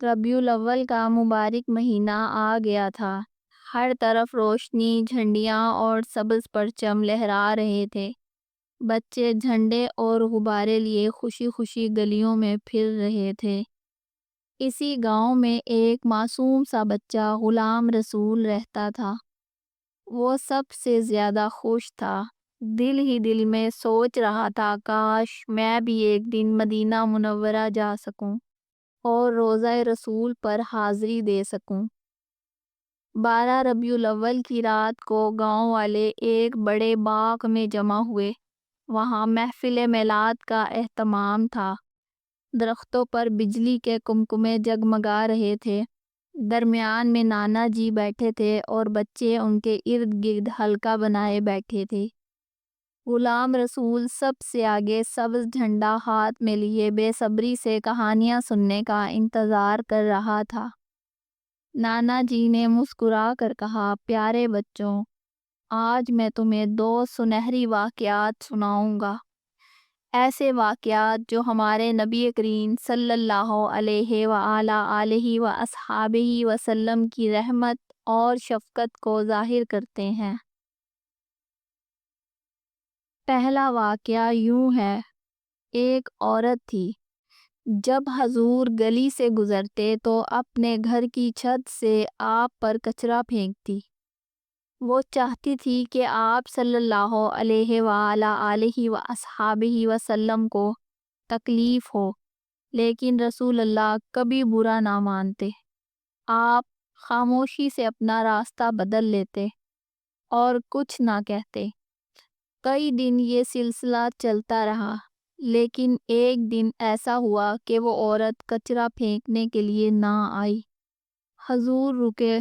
ربیع الاول کا مبارک مہینہ آ گیا تھا۔ ہر طرف روشنی، جھنڈیاں اور سبز پرچم لہرا رہے تھے۔ بچے جھنڈے اور غبارے لیے خوشی خوشی گلیوں میں پھر رہے تھے۔ اسی گاؤں میں ایک معصوم سا بچہ غلام رسول رہتا تھا۔ وہ سب سے زیادہ خوش تھا۔ دل ہی دل میں سوچ رہا تھا، کاش میں بھی ایک دن مدینہ منورہ جا سکوں اور روضہ رسول پر حاضری دے سکوں۔ 12 ربیع الاول کی رات کو گاؤں والے ایک بڑے باغ میں جمع ہوئے۔ وہاں محفل میلاد کا اہتمام تھا۔ درختوں پر بجلی کے کمکمے جگمگا رہے تھے۔ درمیان میں نانا جی بیٹھے تھے اور بچے ان کے ارد گرد حلقہ بنائے بیٹھے تھے۔ غلام رسول سب سے آگے سبز جھنڈا ہاتھ میں لیے بے صبری سے کہانیاں سننے کا انتظار کر رہا تھا۔ نانا جی نے مسکرا کر کہا، پیارے بچوں، آج میں تمہیں 2 سنہری واقعات سناؤں گا۔ ایسے واقعات جو ہمارے نبی کریم صلی اللہ علیہ وآلہ آلہ وصحبہ وسلم کی رحمت اور شفقت کو ظاہر کرتے ہیں۔ پہلا واقعہ یوں ہے۔ ایک عورت تھی۔ جب حضور گلی سے گزرتے تو اپنے گھر کی چھت سے آپ پر کچرا پھینکتی۔ وہ چاہتی تھی کہ آپ صلی اللہ علیہ وآلہ آلہ وصحبہ وسلم کو تکلیف ہو، لیکن رسول اللہ کبھی برا نہ مانتے۔ آپ خاموشی سے اپنا راستہ بدل لیتے اور کچھ نہ کہتے۔ کئی دن یہ سلسلہ چلتا رہا، لیکن ایک دن ایسا ہوا کہ وہ عورت کچرا پھینکنے کے لیے نہ آئی۔ حضور رکے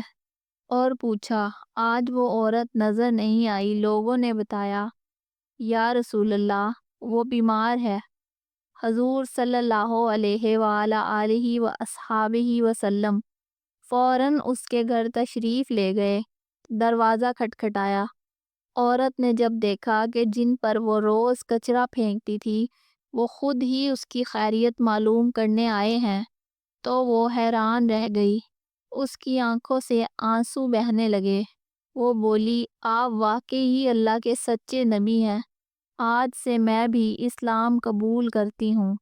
اور پوچھا، آج وہ عورت نظر نہیں آئی؟ لوگوں نے بتایا، یا رسول اللہ، وہ بیمار ہے۔ حضور صلی اللہ علیہ وآلہ آلہ وصحبہ وسلم فوراً اس کے گھر تشریف لے گئے۔ دروازہ کھٹکھٹایا۔ عورت نے جب دیکھا کہ جن پر وہ روز کچرا پھینکتی تھی وہ خود ہی اس کی خیریت معلوم کرنے آئے ہیں تو وہ حیران رہ گئی۔ اس کی آنکھوں سے آنسو بہنے لگے۔ وہ بولی، آپ واقعی ہی اللہ کے سچے نبی ہیں۔ آج سے میں بھی اسلام قبول کرتی ہوں۔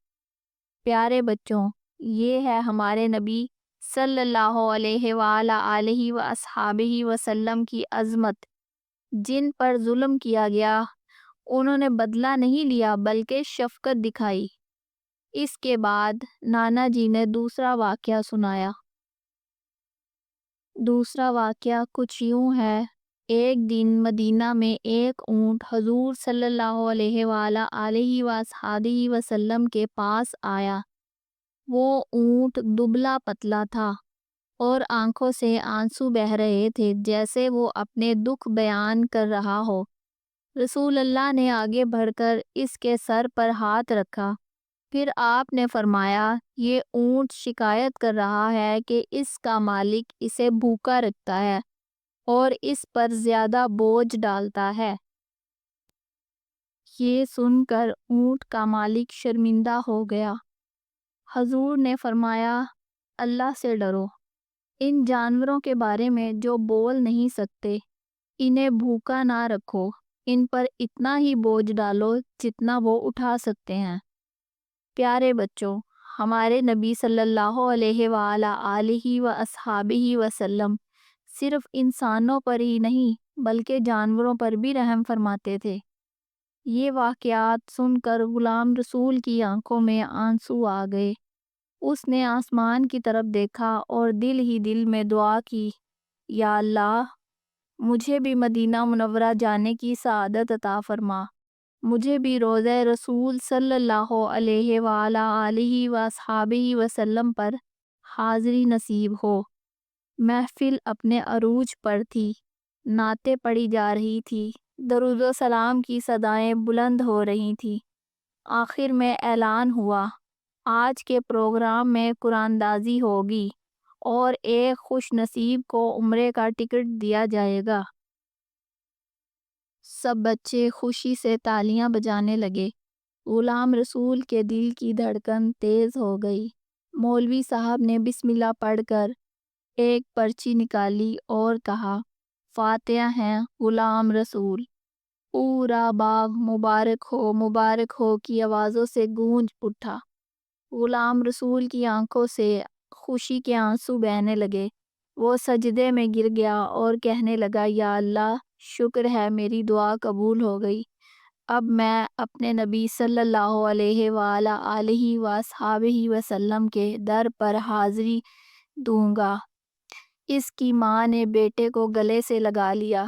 پیارے بچوں، یہ ہے ہمارے نبی صلی اللہ علیہ وآلہ آلہ وصحبہ وسلم کی عظمت۔ جن پر ظلم کیا گیا انہوں نے بدلہ نہیں لیا بلکہ شفقت دکھائی۔ اس کے بعد نانا جی نے دوسرا واقعہ سنایا۔ دوسرا واقعہ کچھ یوں ہے۔ ایک دن مدینہ میں ایک اونٹ حضور صلی اللہ علیہ وآلہ آلہ وصحبہ وسلم کے پاس آیا۔ وہ اونٹ دبلا پتلا تھا اور آنکھوں سے آنسو بہہ رہے تھے، جیسے وہ اپنے دکھ بیان کر رہا ہو۔ رسول اللہ نے آگے بڑھ کر اس کے سر پر ہاتھ رکھا۔ پھر آپ نے فرمایا، یہ اونٹ شکایت کر رہا ہے کہ اس کا مالک اسے بھوکا رکھتا ہے اور اس پر زیادہ بوجھ ڈالتا ہے۔ یہ سن کر اونٹ کا مالک شرمندہ ہو گیا۔ حضور نے فرمایا، اللہ سے ڈرو۔ ان جانوروں کے بارے میں جو بول نہیں سکتے، انہیں بھوکا نہ رکھو، ان پر اتنا ہی بوجھ ڈالو جتنا وہ اٹھا سکتے ہیں۔ پیارے بچوں، ہمارے نبی صلی اللہ علیہ وآلہ آلہ وصحبہ وسلم صرف انسانوں پر ہی نہیں بلکہ جانوروں پر بھی رحم فرماتے تھے۔ یہ واقعات سن کر غلام رسول کی آنکھوں میں آنسو آ گئے۔ اس نے آسمان کی طرف دیکھا اور دل ہی دل میں دعا کی، یا اللہ، مجھے بھی مدینہ منورہ جانے کی سعادت عطا فرما۔ مجھے بھی روضہ رسول صلی اللہ علیہ وآلہ آلہ وصحبہ وسلم پر حاضری نصیب ہو۔ محفل اپنے عروج پر تھی۔ نعتیں پڑھی جا رہی تھی۔ درود و سلام کی صدائیں بلند ہو رہی تھی۔ آخر میں اعلان ہوا، آج کے پروگرام میں قرآن دازی ہوگی اور ایک خوش نصیب کو عمرے کا ٹکٹ دیا جائے گا۔ سب بچے خوشی سے تالیاں بجانے لگے۔ غلام رسول کے دل کی دھڑکن تیز ہو گئی۔ مولوی صاحب نے بسم اللہ پڑھ کر ایک پرچی نکالی اور کہا، فاتحہ ہیں غلام رسول۔ پورا باغ مبارک ہو کی آوازوں سے گونج اٹھا۔ غلام رسول کی آنکھوں سے خوشی کے آنسو بہنے لگے۔ وہ سجدے میں گر گیا اور کہنے لگا، یا اللہ، شکر ہے میری دعا قبول ہو گئی۔ اب میں اپنے نبی صلی اللہ علیہ وآلہ وصحبہ وسلم کے در پر حاضری دوں گا۔ اس کی ماں نے بیٹے کو گلے سے لگا لیا۔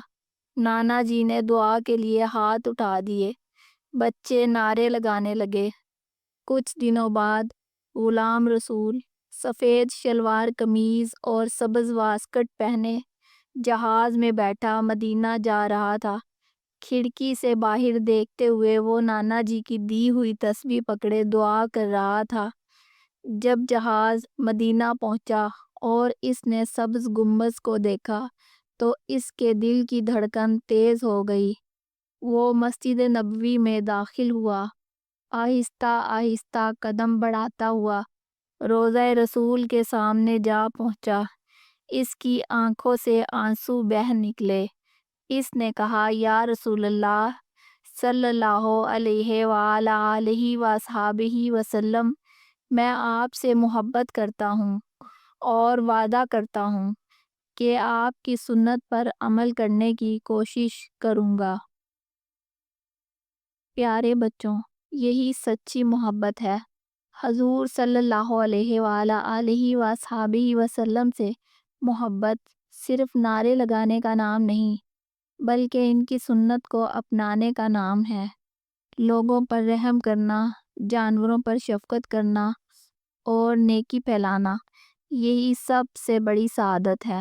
نانا جی نے دعا کے لیے ہاتھ اٹھا دیے۔ بچے نعرے لگانے لگے۔ کچھ دنوں بعد غلام رسول سفید شلوار قمیض اور سبز واسکٹ پہنے جہاز میں بیٹھا مدینہ جا رہا تھا۔ کھڑکی سے باہر دیکھتے ہوئے وہ نانا جی کی دی ہوئی تسبیح پکڑے دعا کر رہا تھا۔ جب جہاز مدینہ پہنچا اور اس نے سبز گنبد کو دیکھا تو اس کے دل کی دھڑکن تیز ہو گئی۔ وہ مسجد نبوی میں داخل ہوا، آہستہ آہستہ قدم بڑھاتا ہوا روضہ رسول کے سامنے جا پہنچا۔ اس کی آنکھوں سے آنسو بہہ نکلے۔ اس نے کہا، یا رسول اللہ صلی اللہ علیہ وآلہ وصحبہ وسلم، میں آپ سے محبت کرتا ہوں اور وعدہ کرتا ہوں کہ آپ کی سنت پر عمل کرنے کی کوشش کروں گا۔ پیارے بچوں، یہی سچی محبت ہے۔ حضور صلی اللہ علیہ وآلہ وصحبہ وسلم سے محبت صرف نعرے لگانے کا نام نہیں، بلکہ ان کی سنت کو اپنانے کا نام ہے۔ لوگوں پر رحم کرنا، جانوروں پر شفقت کرنا اور نیکی پھیلانا، یہی سب سے بڑی سعادت ہے۔